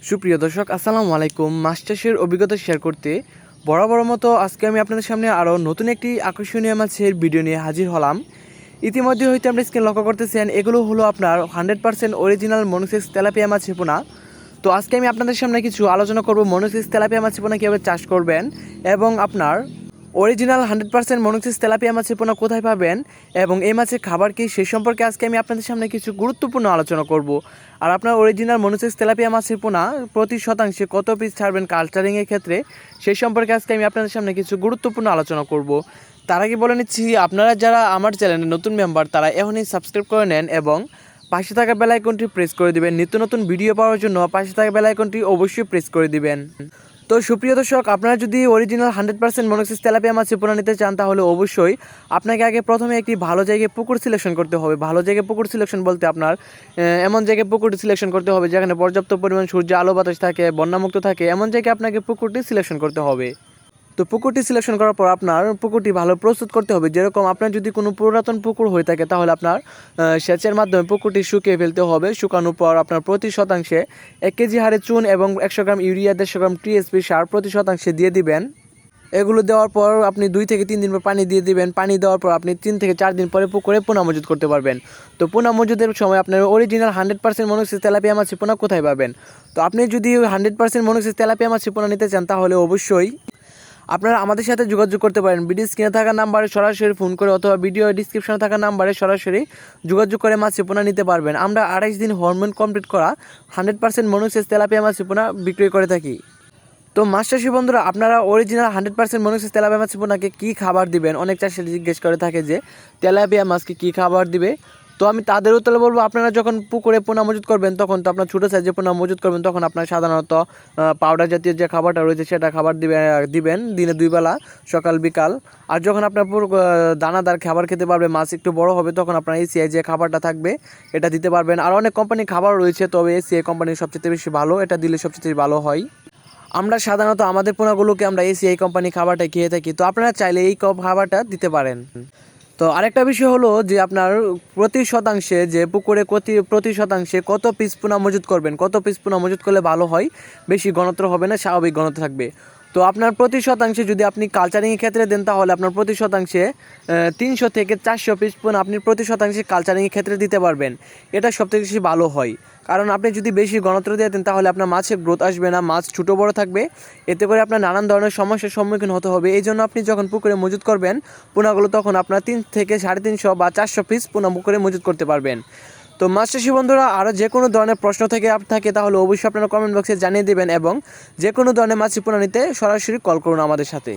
সুপ্রিয় দর্শক আসসালামু আলাইকুম। মাছ চাষের অভিজ্ঞতা শেয়ার করতে বরাবর মতো আজকে আমি আপনাদের সামনে আরও নতুন একটি আকর্ষণীয় মাছের ভিডিও নিয়ে হাজির হলাম। ইতিমধ্যে হয়তো আমরা স্ক্রিন লক্ষ্য করতেছেন, এগুলো হলো আপনার 100% অরিজিনাল মনোসেক্স তেলাপিয়া মাছের পোনা। তো আজকে আমি আপনাদের সামনে কিছু আলোচনা করব মনোসেক্স তেলাপিয়া মাছের পোনা কীভাবে চাষ করবেন এবং আপনার অরিজিনাল 100% মনোসেক্স তেলাপিয়া মাছের পোনা কোথায় পাবেন এবং এই মাছের খাবার কী সেই সম্পর্কে আজকে আমি আপনাদের সামনে কিছু গুরুত্বপূর্ণ আলোচনা করব। আর আপনার অরিজিনাল মনোসেক্স তেলাপিয়া মাছের পোনা প্রতি শতাংশে কত পিস ছাড়বেন কালচারিংয়ের ক্ষেত্রে সেই সম্পর্কে আজকে আমি আপনাদের সামনে কিছু গুরুত্বপূর্ণ আলোচনা করব। তার আগে বলে নিচ্ছি, আপনারা যারা আমার চ্যানেলে নতুন মেম্বার তারা এখনই সাবস্ক্রাইব করে নেন এবং পাশে থাকা বেল আইকনটি প্রেস করে দিবেন। নিত্য নতুন ভিডিও পাওয়ার জন্য পাশে থাকা বেল আইকনটি অবশ্যই প্রেস করে দিবেন। তো সুপ্রিয় দর্শক, আপনারা যদি অরিজিনাল 100% মনোসেক্স তেলাপিয়া মাছের পোনা নিতে চান তাহলে অবশ্যই আপনাকে আগে প্রথমে একটি ভালো জায়গায় পুকুর সিলেকশন করতে হবে। ভালো জায়গায় পুকুর সিলেকশন বলতে আপনার এমন জায়গায় পুকুরটি সিলেকশন করতে হবে যেখানে পর্যাপ্ত পরিমাণ সূর্য আলো বাতাস থাকে, বন্যামুক্ত থাকে, এমন জায়গায় আপনাকে পুকুরটি সিলেকশন করতে হবে। তো পুকুরটি সিলেকশন করার পর আপনার পুকুরটি ভালো প্রস্তুত করতে হবে। যেরকম আপনার যদি কোনো পুরাতন পুকুর হয়ে থাকে তাহলে আপনার সেচের মাধ্যমে পুকুরটি শুকিয়ে ফেলতে হবে। শুকানোর পর আপনার প্রতি শতাংশে 1 কেজি হারে চুন এবং 100 গ্রাম ইউরিয়া, 150 গ্রাম টিএসপি সার প্রতি শতাংশে দিয়ে দিবেন। এগুলো দেওয়ার পর আপনি 2 থেকে 3 দিন পর পানি দিয়ে দিবেন। পানি দেওয়ার পর আপনি 3 থেকে 4 দিন পরে পুকুরে পোনা মজুত করতে পারবেন। তো পোনা মজুদের সময় আপনার অরিজিনাল 100% মনোসেক্স তেলাপিয়া মাছের পোনা কোথায় পাবেন? তো আপনি যদি 100% মনোসেক্স তেলাপিয়া মাছের পোনা নিতে চান তাহলে অবশ্যই আপনারা আমাদের সাথে যোগাযোগ করতে পারেন। ভিডিও স্ক্রিনে থাকা নাম্বারে সরাসরি ফোন করে অথবা ভিডিও ডিসক্রিপশনে থাকা নাম্বারে সরাসরি যোগাযোগ করে মাছের পোনা নিতে পারবেন। আমরা 28 দিন হরমোন কমপ্লিট করা 100% মনোসেক্স তেলাপিয়া মাছের পোনা বিক্রি করে থাকি। তো মাছ চাষি বন্ধুরা, আপনারা অরিজিনাল 100% মনোসেক্স তেলাপিয়া মাছের পোনাকে কী খাবার দিবেন? অনেক চাষি জিজ্ঞেস করে থাকে যে তেলাপিয়া মাছকে কী খাবার দিবে। তো আমি তাদের উত্তরে বলবো, আপনারা যখন পুকুরে পোনা মজুত করবেন তখন তো আপনার ছোটো সাইজে পোনা মজুত করবেন, তখন আপনার সাধারণত পাউডার জাতীয় যে খাবারটা রয়েছে সেটা খাবার দিবেন দিনে 2 বেলা, সকাল বিকাল। আর যখন আপনার পুরো দানাদার খাবার খেতে পারবে, মাছ একটু বড় হবে, তখন আপনার এসিআই যে খাবারটা থাকবে এটা দিতে পারবেন। আর অনেক কোম্পানির খাবার রয়েছে, তবে এসিআই কোম্পানির সবচেয়ে বেশি ভালো, এটা দিলে সবচেয়ে ভালো হয়। আমরা সাধারণত আমাদের পোনাগুলোকে আমরা এসিআই কোম্পানি খাবারটা খেয়ে থাকি। তো আপনারা চাইলে এই খাবারটা দিতে পারেন। তো আরেকটা বিষয় হলো যে আপনার প্রতি শতাংশে যে পুকুরে প্রতি শতাংশে কত পিস পোনা মজুত করবেন, কত পিস পোনা মজুত করলে ভালো হয়, বেশি ঘনত্ব হবে না, স্বাভাবিক ঘনত্ব থাকবে। তো আপনার প্রতি শতাংশে যদি আপনি কালচারিংয়ের ক্ষেত্রে দেন তাহলে আপনার প্রতি শতাংশে 300 থেকে 400 পিস পোনা আপনি প্রতি শতাংশে কালচারিংয়ের ক্ষেত্রে দিতে পারবেন। এটা সবথেকে বেশি ভালো হয়, কারণ আপনি যদি বেশি ঘনত্ব দিয়ে দেন তাহলে আপনার মাছের গ্রোথ আসবে না, মাছ ছোটো বড় থাকবে, এতে করে আপনার নানান ধরনের সমস্যার সম্মুখীন হতে হবে। এই জন্য আপনি যখন পুকুরে মজুত করবেন পোনাগুলো তখন আপনার 3 থেকে 350 বা 400 পিস পোনা পুকুরে মজুত করতে পারবেন। তো মাছ চাষি বন্ধুরা, আরও যে কোনো ধরনের প্রশ্ন থাকে তাহলে অবশ্যই আপনারা কমেন্ট বক্সে জানিয়ে দেবেন এবং যে কোনো ধরনের মাছের পোনা নিতে সরাসরি কল করুন আমাদের সাথে।